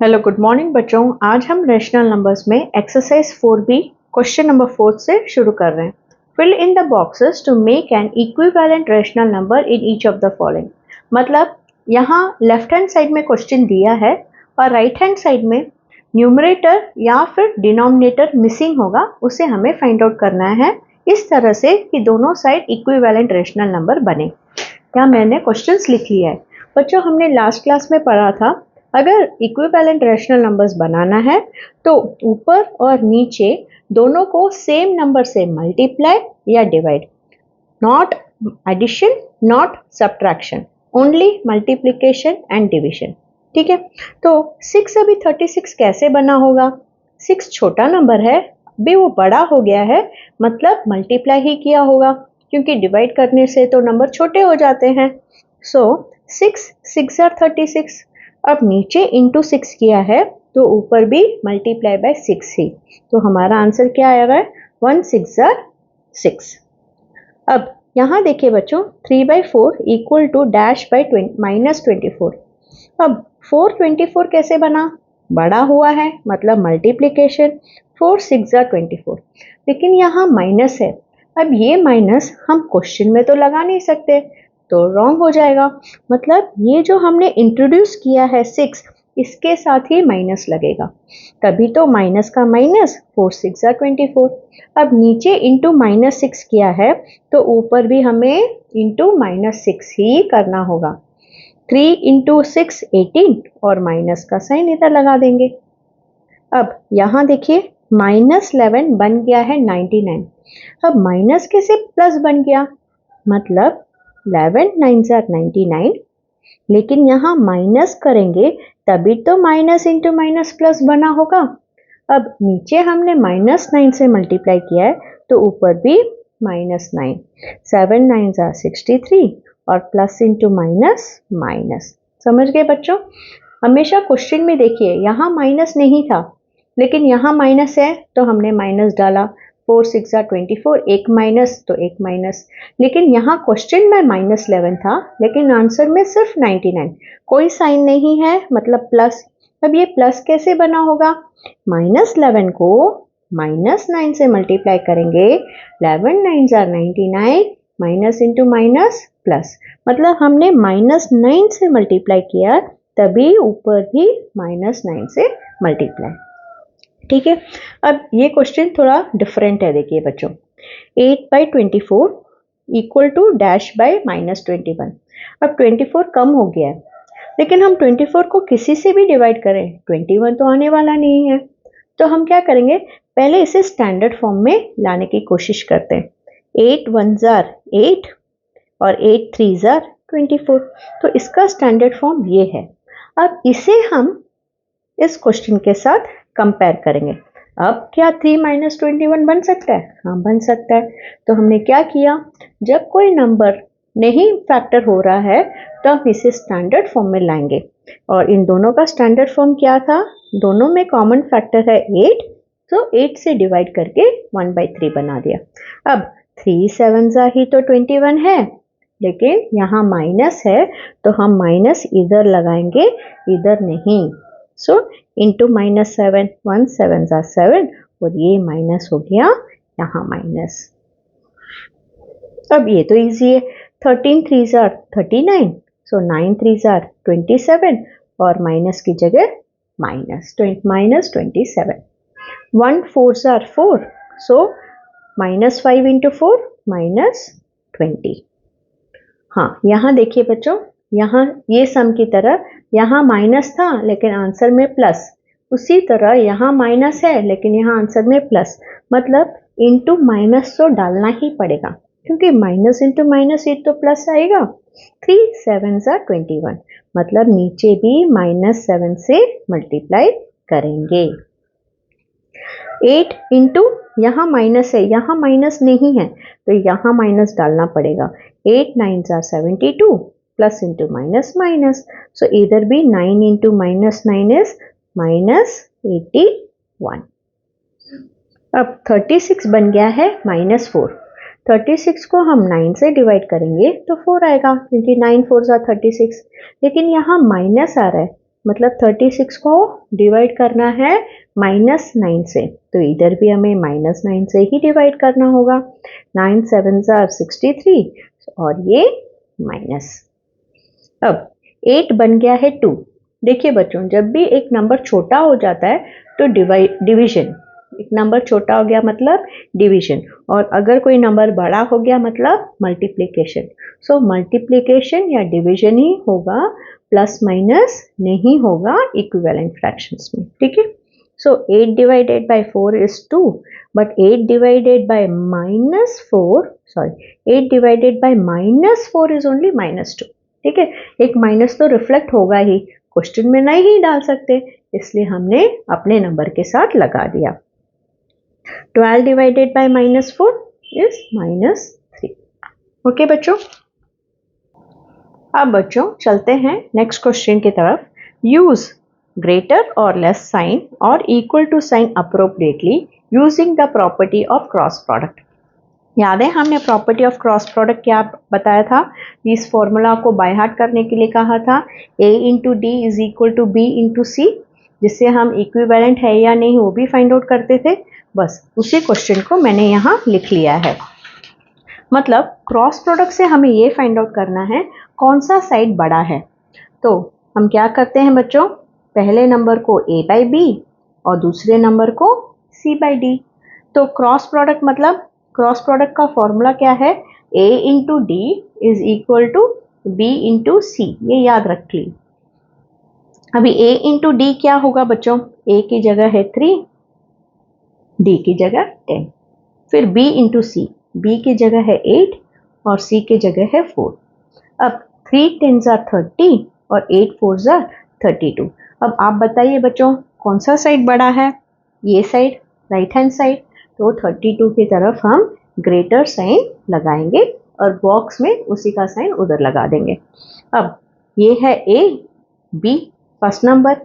Hello good morning बच्चों। आज हम रेशनल नंबर्स में एक्सरसाइज 4B क्वेश्चन नंबर 4 से शुरू कर रहे हैं। Fill in the boxes to make an equivalent rational number in each of the following. मतलब यहाँ लेफ्ट हैंड साइड में क्वेश्चन दिया है और राइट हैंड साइड में न्यूमरेटर या फिर डिनोमिनेटर मिसिंग होगा, उसे हमें फाइंड आउट करना है इस तरह से कि दोनों साइड इक्विवेलेंट रेशनल नंबर बने। यहाँ मैंने क्वेश्चंस लिख लिया है। बच्चों, हमने लास्ट क्लास में पढ़ा था अगर इक्विवेलेंट रेशनल नंबर्स बनाना है तो ऊपर और नीचे दोनों को सेम नंबर से मल्टीप्लाई या divide, not addition not subtraction, only multiplication and division. ठीक है, तो 6 अभी 36 कैसे बना होगा? 6 छोटा नंबर है, अभी वो बड़ा हो गया है, मतलब मल्टीप्लाई ही किया होगा, क्योंकि डिवाइड करने से तो नंबर छोटे हो जाते हैं। सो 6 आर 36। अब नीचे इंटू 6 किया है तो ऊपर भी मल्टीप्लाई बाय 6 ही, तो हमारा आंसर क्या आ रहा है? 1 6 आर 6। अब यहाँ देखिए बच्चों, 3/4 इक्वल टू डैश बाई -24। अब 424 कैसे बना? बड़ा हुआ है मतलब मल्टीप्लिकेशन, 4 6 आर 24, लेकिन यहाँ माइनस है। अब ये माइनस हम क्वेश्चन में तो लगा नहीं सकते, तो रॉन्ग हो जाएगा। मतलब ये जो हमने इंट्रोड्यूस किया है 6, इसके साथ ही माइनस लगेगा, तभी तो माइनस का माइनस 4 6 आर 24। अब नीचे इंटू -6 किया है तो ऊपर भी हमें इंटू -6 ही करना होगा। 3 इंटू 6 18 और माइनस का साइन इधर लगा देंगे। अब यहाँ देखिए -11 बन गया है 99। अब माइनस कैसे प्लस बन गया? मतलब 11 9 आर 99, लेकिन यहाँ माइनस करेंगे तभी तो माइनस इंटू माइनस प्लस बना होगा। अब नीचे हमने -9 से मल्टीप्लाई किया है तो ऊपर भी -9, 7 9 आर 63 और प्लस इंटू माइनस माइनस। समझ गए बच्चों? हमेशा क्वेश्चन में देखिए यहाँ माइनस नहीं था, लेकिन यहाँ माइनस है तो हमने माइनस डाला। 4 6 आर 24, एक माइनस तो एक माइनस, लेकिन यहाँ क्वेश्चन में -11 था लेकिन आंसर में सिर्फ 99, कोई साइन नहीं है मतलब प्लस। अब ये प्लस कैसे बना होगा? -11 को -9 से मल्टीप्लाई करेंगे, 11 9 are 99, minus into minus plus, मतलब हमने -9 से मल्टीप्लाई किया तभी ऊपर भी -9 से मल्टीप्लाई। ठीक है, अब ये क्वेश्चन थोड़ा डिफरेंट है। देखिए बच्चों, 8/24 इक्वल टू डैश बाय -21। अब 24 कम हो गया है, लेकिन हम 24 को किसी से भी डिवाइड करें 21 तो आने वाला नहीं है, तो हम क्या करेंगे? पहले इसे स्टैंडर्ड फॉर्म में लाने की कोशिश करते हैं। 8 1 आर 8 और 8 3 आर 24, तो इसका स्टैंडर्ड फॉर्म ये है। अब इसे हम इस क्वेश्चन के साथ कंपेयर करेंगे। अब क्या 3 - 21 बन सकता है? हाँ, बन सकता है। तो हमने क्या किया, जब कोई नंबर नहीं फैक्टर हो रहा है तो हम इसे स्टैंडर्ड फॉर्म में लाएंगे, और इन दोनों का स्टैंडर्ड फॉर्म क्या था? दोनों में कॉमन फैक्टर है 8, तो 8 से डिवाइड करके 1/3 बना दिया। अब 3 7 ही तो 21 है, लेकिन यहाँ माइनस है तो हम माइनस इधर लगाएंगे, इधर नहीं। सो इंटू -7, 1 7 आर 7, और ये माइनस हो गया यहाँ माइनस। अब ये तो इजी है, 13 3 आर 39, सो 9 3 आर 27 और माइनस की जगह -27। 1 4 आर 4, सो -5 इंटू 4 -20। हाँ, यहाँ देखिए बच्चों, यहाँ ये सम की तरह यहाँ माइनस था लेकिन आंसर में प्लस, उसी तरह यहाँ माइनस है लेकिन यहाँ आंसर में प्लस, मतलब इंटू माइनस तो डालना ही पड़ेगा, क्योंकि माइनस इंटू माइनस ये तो प्लस आएगा। 3 7 आर 21, मतलब नीचे भी -7 से मल्टीप्लाई करेंगे। 8 इंटू यहाँ माइनस है, यहाँ माइनस नहीं है तो यहाँ माइनस डालना पड़ेगा। 8 9 are 72, plus into minus minus, so इधर भी 9 इंटू -9 इज -81। अब 36 बन गया है -4। 36 को हम 9 से डिवाइड करेंगे तो 4 आएगा, क्योंकि 9 4 आर 36, लेकिन यहाँ माइनस आ रहा है मतलब 36 को डिवाइड करना है -9 से, तो इधर भी हमें -9 से ही डिवाइड करना होगा। 9 7 63 और ये माइनस। अब 8 बन गया है 2। देखिए बच्चों, जब भी एक नंबर छोटा हो जाता है तो डिवीजन, एक नंबर छोटा हो गया मतलब डिवीजन, और अगर कोई नंबर बड़ा हो गया मतलब मल्टीप्लिकेशन। सो मल्टीप्लिकेशन या डिवीजन ही होगा, प्लस माइनस नहीं होगा इक्विवेलेंट फ्रैक्शंस में, ठीक है। सो 8 divided by 4 is 2, but 8 divided by -8 divided by -4 is only -2, ठीक है। एक माइनस तो रिफ्लेक्ट होगा ही, क्वेश्चन में नहीं डाल सकते, इसलिए हमने अपने नंबर के साथ लगा दिया। 12 डिवाइडेड बाय -4 इज -3। ओके बच्चों, अब बच्चों चलते हैं नेक्स्ट क्वेश्चन की तरफ। यूज ग्रेटर और लेस साइन और equal to sign appropriately using the property of cross product. याद है हमने प्रॉपर्टी ऑफ क्रॉस प्रोडक्ट क्या बताया था? इस फॉर्मूला को बाय हार्ट करने के लिए कहा था, a into D is equal to B into C, जिससे हम इक्विवेलेंट है या नहीं वो भी फाइंड आउट करते थे। बस उसी क्वेश्चन को मैंने यहाँ लिख लिया है। मतलब क्रॉस प्रोडक्ट से हमें ये फाइंड आउट करना है कौन सा साइड बड़ा है। तो हम क्या करते हैं बच्चों, पहले नंबर को a बाई बी और दूसरे नंबर को c बाई डी। तो क्रॉस प्रोडक्ट मतलब क्रॉस प्रोडक्ट का फॉर्मूला क्या है? a into D is equal to B into C, ये याद रखिए। अभी a इंटू डी क्या होगा बच्चों? a की जगह है 3, d की जगह 10। फिर b इंटू सी, b की जगह है 8 और c की जगह है 4। अब 3 10s are 30 और 8 4s are 32। अब आप बताइए बच्चों, कौन सा साइड बड़ा है? ये साइड, राइट हैंड साइड। तो 32 की तरफ हम ग्रेटर साइन लगाएंगे और बॉक्स में उसी का साइन उधर लगा देंगे। अब ये है a, b first number,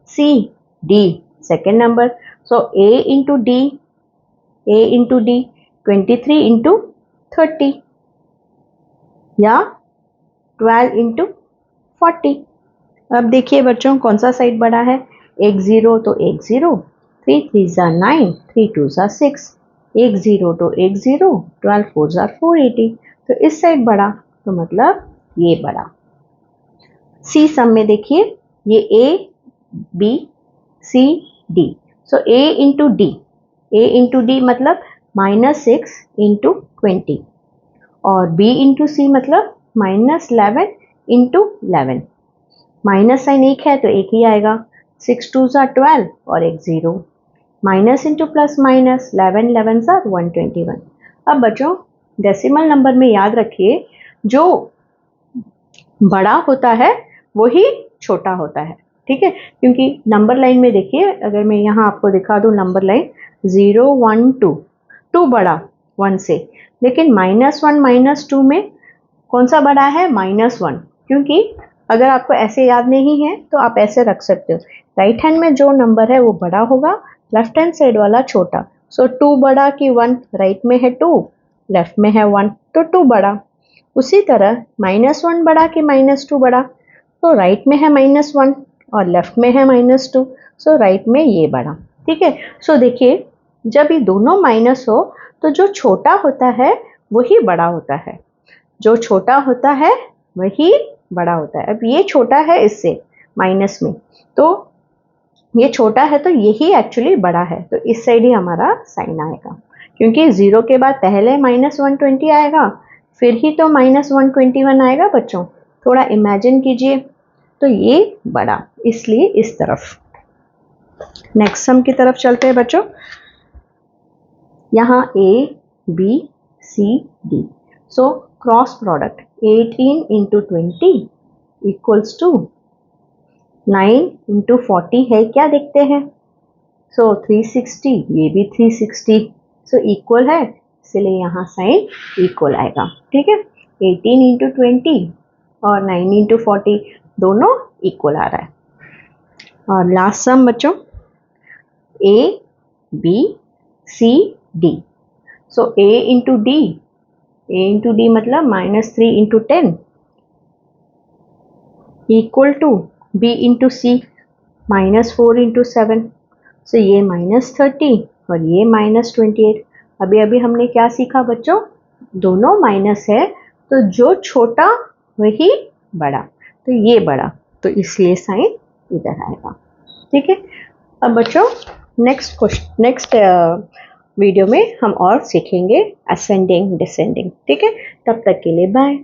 c, d second number. So a into D, a into D 23 into 30 या 12 इंटू 40। अब देखिए बच्चों, कौन सा साइड बड़ा है? एक 0 तो एक 0, 3 3s are 9, 3 2s are 6, एक 0 तो एक 0, 12 4s are 480। तो इस साइड बड़ा, तो मतलब ये बड़ा। सी सम में देखिए, ये a b c d। So a into D, a into d मतलब -6 इंटू 20 और b इंटू सी मतलब -11 इंटू 11। माइनस साइन एक है तो एक ही आएगा, 6 2s are 12 और एक 0। Minus into plus minus, 11 11s are 121। अब बच्चों डेसिमल नंबर में याद रखिए, जो बड़ा होता है वही छोटा होता है, ठीक है। क्योंकि नंबर लाइन में देखिए, अगर मैं यहाँ आपको दिखा दूँ नंबर लाइन 0 1 2, 2 बड़ा 1 से, लेकिन -1 -2 में कौन सा बड़ा है? -1। क्योंकि अगर आपको ऐसे याद नहीं है तो आप ऐसे रख सकते हो, राइट हैंड में जो नंबर है वो बड़ा होगा, लेफ्ट हैंड साइड वाला छोटा। सो 2 बड़ा कि 1, राइट में है 2, लेफ्ट में है 1, तो 2 बड़ा। उसी तरह -1 बड़ा कि -2 बड़ा, तो राइट में है -1 और लेफ्ट में है -2, सो राइट में ये बड़ा, ठीक है। सो देखिए, जब ये दोनों माइनस हो तो जो छोटा होता है वही बड़ा होता है, जो छोटा होता है वही बड़ा होता है। अब ये छोटा है इससे माइनस में, तो ये छोटा है तो यही एक्चुअली बड़ा है, तो इस साइड ही हमारा साइन आएगा। क्योंकि 0 के बाद पहले -120 आएगा, फिर ही तो -121 आएगा बच्चों। थोड़ा इमेजिन कीजिए, तो ये बड़ा, इसलिए इस तरफ। नेक्स्ट सम की तरफ चलते हैं बच्चों। यहाँ a b c d। So cross product 18 into 20 equals to 9 into 40 है क्या, देखते हैं। सो 360, ये भी 360, सो इक्वल है, इसलिए यहाँ साइन इक्वल आएगा, ठीक है। 18 इंटू 20 और 9 इंटू 40 दोनों इक्वल आ रहा है। और लास्ट सम बच्चों, a b c d। So a into d मतलब -3 into 10 equal to b into c, -4 into 7, so ये -30 और ये -28। अभी हमने क्या सीखा बच्चों, दोनों माइनस है तो जो छोटा वही बड़ा, तो ये बड़ा, तो इसलिए साइन इधर आएगा। ठीक है, अब बच्चों नेक्स्ट वीडियो में हम और सीखेंगे असेंडिंग डिसेंडिंग। ठीक है, तब तक के लिए बाय।